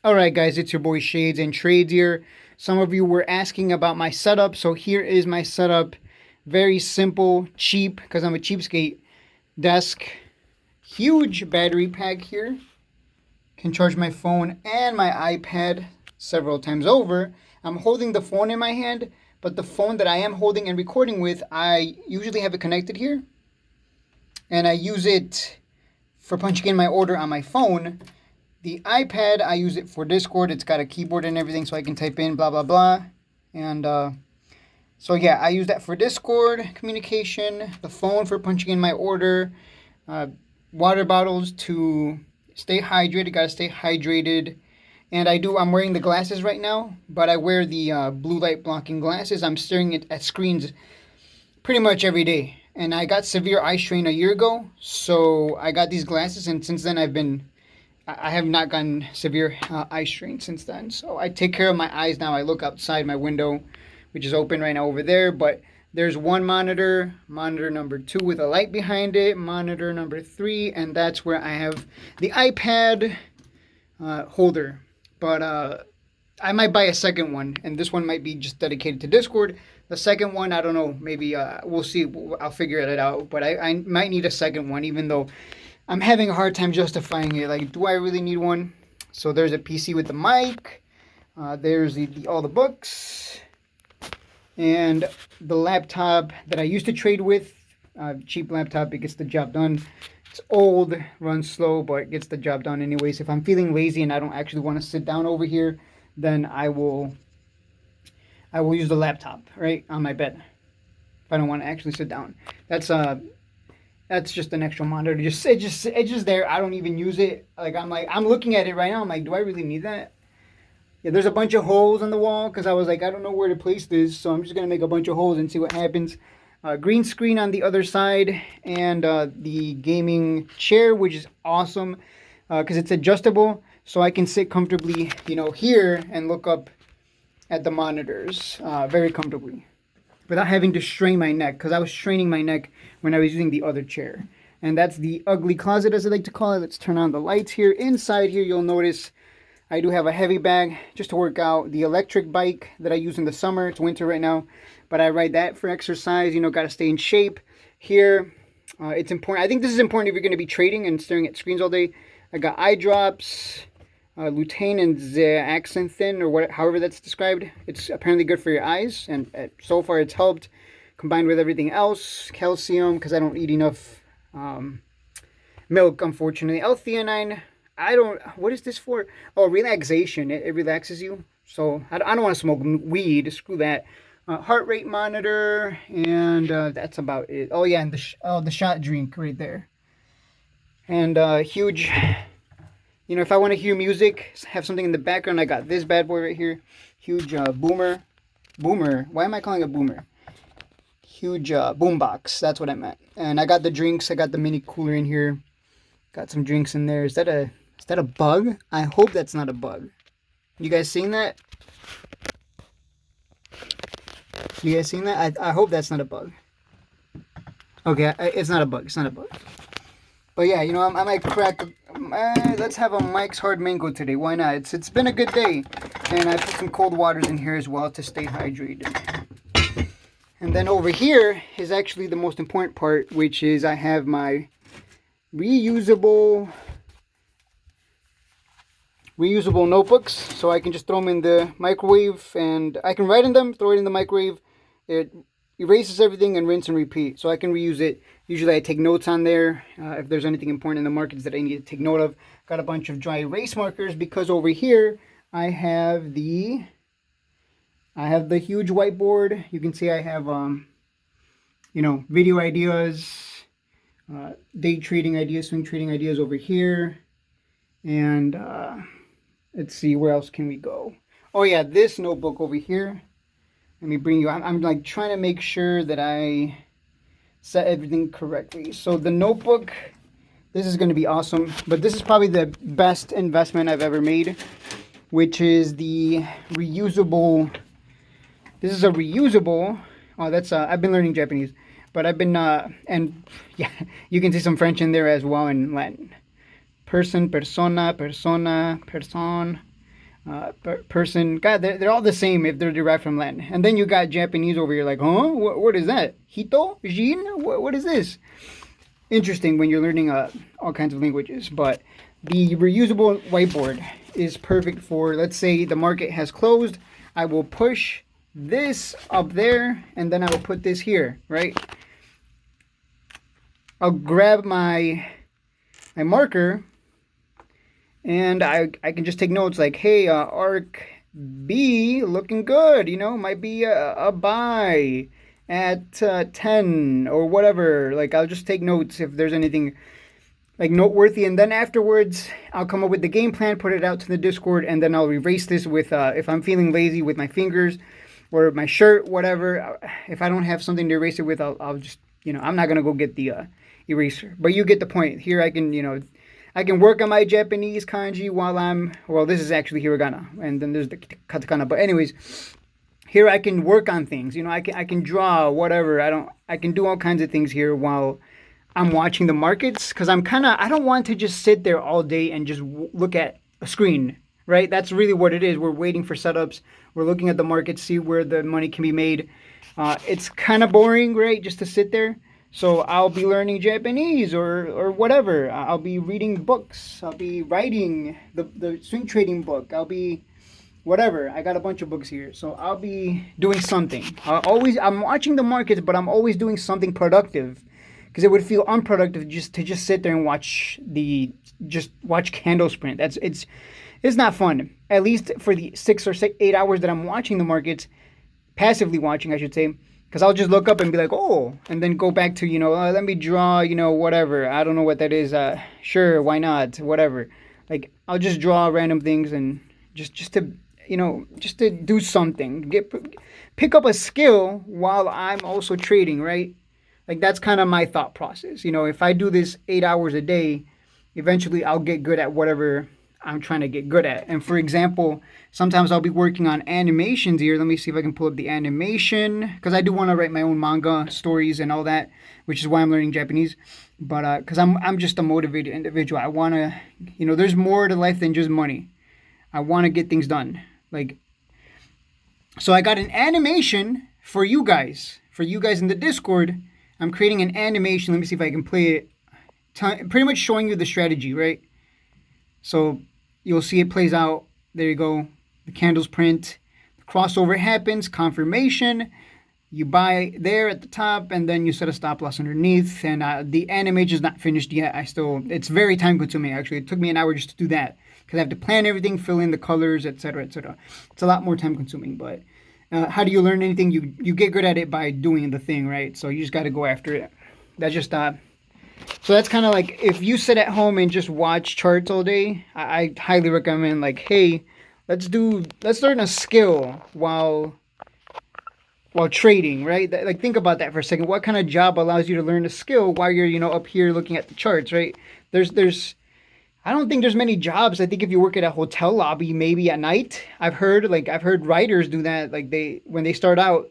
Alright guys, it's your boy Shades and Trades here. Some of you were asking about my setup, so here is my setup. Very simple, cheap, because I'm a cheapskate. Desk, huge battery pack here. Can charge my phone and my iPad several times over. I'm holding the phone in my hand, but the phone that I am holding and recording with, I usually have it connected here. And I use it for punching in my order on my phone. The iPad, I use it for Discord. It's got a keyboard and everything, so I can type in blah, blah, blah. And so, yeah, I use that for Discord communication. The phone for punching in my order. Water bottles to stay hydrated. Got to stay hydrated. And I'm wearing the glasses right now, but I wear the blue light blocking glasses. I'm staring at screens pretty much every day. And I got severe eye strain a year ago, so I got these glasses, and since then I have not gotten severe eye strain since then. So I take care of my eyes now. I look outside my window, which is open right now over there. But there's one monitor, monitor number 2 with a light behind it, monitor number 3, and that's where I have the iPad holder. But I might buy a second one, and this one might be just dedicated to Discord. The second one, I don't know. Maybe we'll see. I'll figure it out. But I might need a second one, even though I'm having a hard time justifying it. Like, do I really need one? So there's a PC with the mic. There's all the books. And the laptop that I used to trade with. Cheap laptop, it gets the job done. It's old, runs slow, but it gets the job done anyways. If I'm feeling lazy and I don't actually want to sit down over here, then I will use the laptop, right, on my bed. If I don't want to actually sit down. That's just an extra monitor. It's just there. I don't even use it. I'm looking at it right now. I'm like, do I really need that? Yeah, there's a bunch of holes on the wall because I was like, I don't know where to place this, so I'm just gonna make a bunch of holes and see what happens. Green screen on the other side, and the gaming chair, which is awesome because it's adjustable, so I can sit comfortably, here and look up at the monitors very comfortably, without having to strain my neck, because I was straining my neck when I was using the other chair. And that's the ugly closet, as I like to call it. Let's turn on the lights here. Inside here, you'll notice I do have a heavy bag just to work out. The electric bike that I use in the summer. It's winter right now, but I ride that for exercise. Got to stay in shape. Here, it's important. I think this is important if you're going to be trading and staring at screens all day. I got eye drops. Lutein and zeaxanthin, or however that's described. It's apparently good for your eyes, and so far it's helped. Combined with everything else, calcium, because I don't eat enough milk, unfortunately. L-theanine, what is this for? Oh, relaxation. It relaxes you. So I don't want to smoke weed. Screw that. Heart rate monitor, and that's about it. Oh yeah, and the shot drink right there, and huge. If I want to hear music, have something in the background, I got this bad boy right here. Huge boomer. Boomer. Why am I calling it boomer? Huge boombox. That's what I meant. And I got the drinks. I got the mini cooler in here. Got some drinks in there. Is that a bug? I hope that's not a bug. You guys seen that? You guys seen that? I hope that's not a bug. Okay, it's not a bug. It's not a bug. But yeah, I might crack. Let's have a Mike's Hard Mango today. Why not? It's been a good day, and I put some cold waters in here as well to stay hydrated. And then over here is actually the most important part, which is I have my reusable notebooks, so I can just throw them in the microwave, and I can write in them, throw it in the microwave. It erases everything and rinse and repeat, so I can reuse it. Usually I take notes on there if there's anything important in the markets that I need to take note of. Got a bunch of dry erase markers because over here I have the huge whiteboard. You can see I have video ideas, day trading ideas, swing trading ideas over here. And let's see, where else can we go? Oh yeah, this notebook over here. Let me bring you. I'm like trying to make sure that I set everything correctly. So the notebook, this is going to be awesome. But this is probably the best investment I've ever made, which is the reusable. This is a reusable. Oh, that's I've been learning Japanese, but I've been and yeah, you can see some French in there as well in Latin. Person, persona, persona, person. person. God, they're all the same if they're derived from Latin. And then you got Japanese over here, like, huh? What is that? Hito? Jin? What is this? Interesting when you're learning all kinds of languages. But the reusable whiteboard is perfect for, let's say the market has closed. I will push this up there, and then I will put this here, right? I'll grab my marker, and I can just take notes like, hey, arc B looking good, might be a buy at 10 or whatever. Like, I'll just take notes if there's anything like noteworthy, and then afterwards I'll come up with the game plan, put it out to the Discord, and then I'll erase this with, if I'm feeling lazy, with my fingers or my shirt, whatever. If I don't have something to erase it with, I'll just, I'm not gonna go get the eraser. But you get the point. Here I can, I can work on my Japanese kanji while well, this is actually hiragana, and then there's the katakana. But anyways, here I can work on things. I can draw, whatever. I can do all kinds of things here while I'm watching the markets, because I don't want to just sit there all day and just look at a screen, right? That's really what it is. We're waiting for setups. We're looking at the market, see where the money can be made. It's kind of boring, right? Just to sit there. So I'll be learning Japanese or whatever. I'll be reading books. I'll be writing the swing trading book. I'll be whatever. I got a bunch of books here. So I'll be doing something. I'm watching the markets, but I'm always doing something productive, because it would feel unproductive to just sit there and watch candles print. It's not fun. At least for the 8 hours that I'm watching the markets, passively watching, I should say. Because I'll just look up and be like, oh, and then go back to, let me draw, whatever. I don't know what that is. Sure, why not? Whatever. Like, I'll just draw random things and just to do something. Pick up a skill while I'm also trading, right? Like, that's kind of my thought process. If I do this 8 hours a day, eventually I'll get good at whatever I'm trying to get good at. And for example, sometimes I'll be working on animations here. Let me see if I can pull up the animation, because I do want to write my own manga stories and all that, which is why I'm learning Japanese. But because I'm just a motivated individual. I want to, there's more to life than just money. I want to get things done. Like, so I got an animation for you guys in the Discord. I'm creating an animation. Let me see if I can play it. Pretty much showing you the strategy, right? So you'll see it plays out. There you go. The candles print. The crossover happens. Confirmation. You buy there at the top, and then you set a stop loss underneath. And the animation is not finished yet. It's very time consuming, actually. It took me an hour just to do that, because I have to plan everything, fill in the colors, etc., etc. It's a lot more time consuming. But how do you learn anything? You get good at it by doing the thing, right? So you just got to go after it. That's just so that's kind of like, if you sit at home and just watch charts all day, I highly recommend, like, hey, let's learn a skill while trading, right? Like, think about that for a second. What kind of job allows you to learn a skill while you're, up here looking at the charts, right? I don't think there's many jobs. I think if you work at a hotel lobby, maybe at night, I've heard writers do that. Like, when they start out,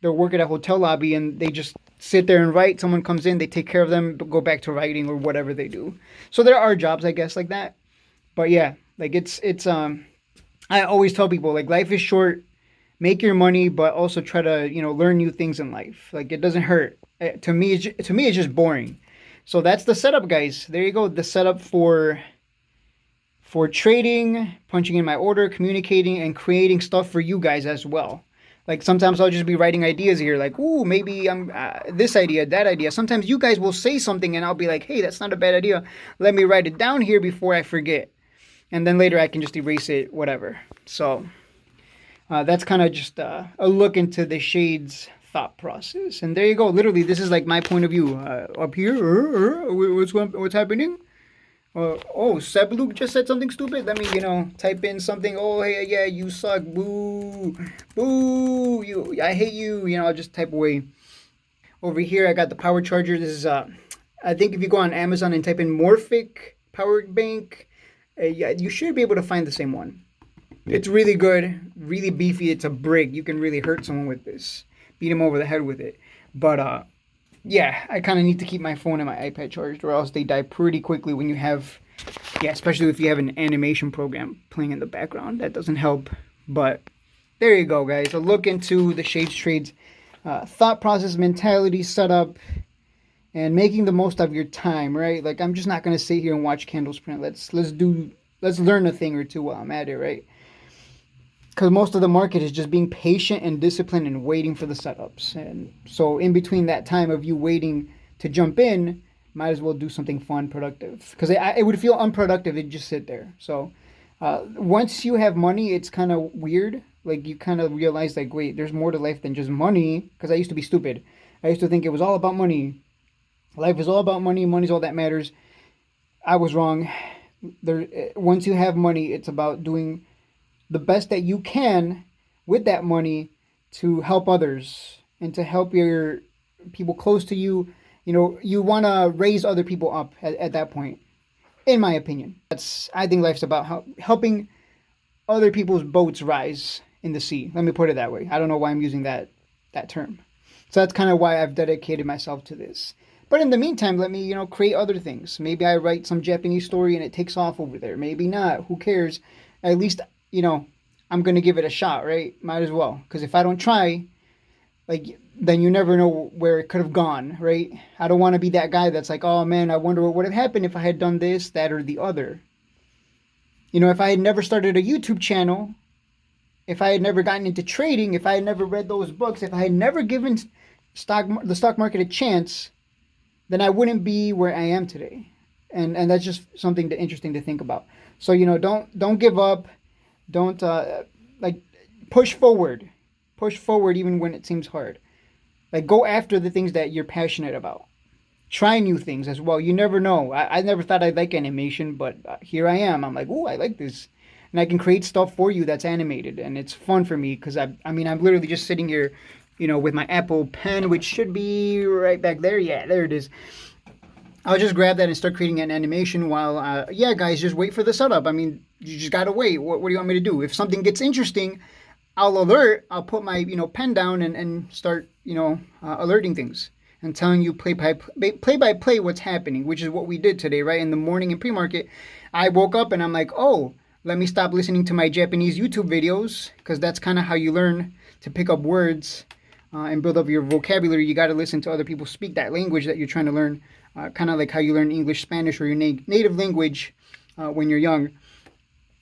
they'll work at a hotel lobby and they just sit there and write. Someone comes in, they take care of them, go back to writing or whatever they do. So there are jobs, I guess, like that. But yeah, like, it's I always tell people, like, life is short. Make your money, but also try to, learn new things in life. Like, it doesn't hurt. To me, it's just boring. So that's the setup, guys. There you go. The setup for trading, punching in my order, communicating, and creating stuff for you guys as well. Like, sometimes I'll just be writing ideas here, like, ooh, maybe I'm this idea, that idea. Sometimes you guys will say something and I'll be like, hey, that's not a bad idea. Let me write it down here before I forget. And then later I can just erase it, whatever. So that's kind of just a look into the Shades thought process. And there you go. Literally, this is like my point of view. Up here, what's happening? Oh, Sebluke just said something stupid. Let me, type in something. Oh, hey, yeah, you suck. Boo. Boo. I hate you. I'll just type away. Over here, I got the power charger. This is, I think if you go on Amazon and type in Morphic power bank, yeah, you should be able to find the same one. It's really good, really beefy. It's a brick. You can really hurt someone with this. Beat them over the head with it. But, yeah, I kind of need to keep my phone and my iPad charged, or else they die pretty quickly when you have Yeah, especially if you have an animation program playing in the background, that doesn't help. But there you go, guys. A look into the Shades Trades thought process, mentality, setup, and making the most of your time. Right? Like, I'm just not gonna sit here and watch candles print. Let's learn a thing or two while I'm at it. Right? Because most of the market is just being patient and disciplined and waiting for the setups. And so, in between that time of you waiting to jump in, might as well do something fun, productive. Because it would feel unproductive to just sit there. So, once you have money, it's kind of weird. Like, you kind of realize, like, wait, there's more to life than just money. Because I used to be stupid. I used to think it was all about money. Life is all about money. Money's all that matters. I was wrong. Once you have money, it's about doing the best that you can with that money to help others and to help your people close to you. You know, you want to raise other people up at that point, in my opinion. I think life's about helping other people's boats rise in the sea. Let me put it that way. I don't know why I'm using that term. So that's kind of why I've dedicated myself to this. But in the meantime, let me, create other things. Maybe I write some Japanese story and it takes off over there. Maybe not. Who cares? At least, I'm going to give it a shot, right? Might as well. Because if I don't try, then you never know where it could have gone, right? I don't want to be that guy that's like, oh man, I wonder what would have happened if I had done this, that, or the other. If I had never started a YouTube channel, if I had never gotten into trading, if I had never read those books, if I had never given the stock market a chance, then I wouldn't be where I am today. And that's just something interesting to think about. So, don't give up. Don't push forward. Push forward even when it seems hard. Like, go after the things that you're passionate about. Try new things as well. You never know. I never thought I'd like animation, but here I am. I'm like, oh, I like this. And I can create stuff for you that's animated. And it's fun for me because, I'm literally just sitting here, with my Apple Pen, which should be right back there. Yeah, there it is. I'll just grab that and start creating an animation while, guys, just wait for the setup. You just gotta wait. What do you want me to do? If something gets interesting, I'll alert. I'll put my, pen down and start, alerting things and telling you play by play what's happening, which is what we did today, right? In the morning in pre-market, I woke up and I'm like, oh, let me stop listening to my Japanese YouTube videos because that's kind of how you learn to pick up words and build up your vocabulary. You got to listen to other people speak that language that you're trying to learn. Kind of like how you learn English, Spanish, or your native language when you're young.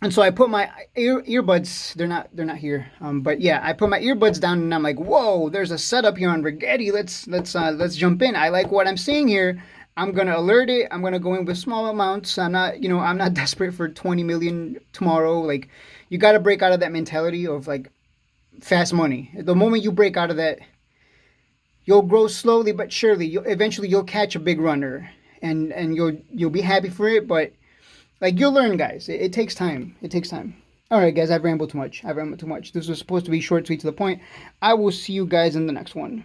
And so I put my earbuds. They're not here. But yeah, I put my earbuds down and I'm like, whoa, there's a setup here on Rigetti. Let's jump in. I like what I'm seeing here. I'm gonna alert it. I'm gonna go in with small amounts. I'm not desperate for 20 million tomorrow. Like, you got to break out of that mentality of like fast money. The moment you break out of that, you'll grow slowly but surely. Eventually you'll catch a big runner, and you'll be happy for it. But you'll learn, guys. It takes time. It takes time. All right, guys. I've rambled too much. This was supposed to be short, sweet, to the point. I will see you guys in the next one.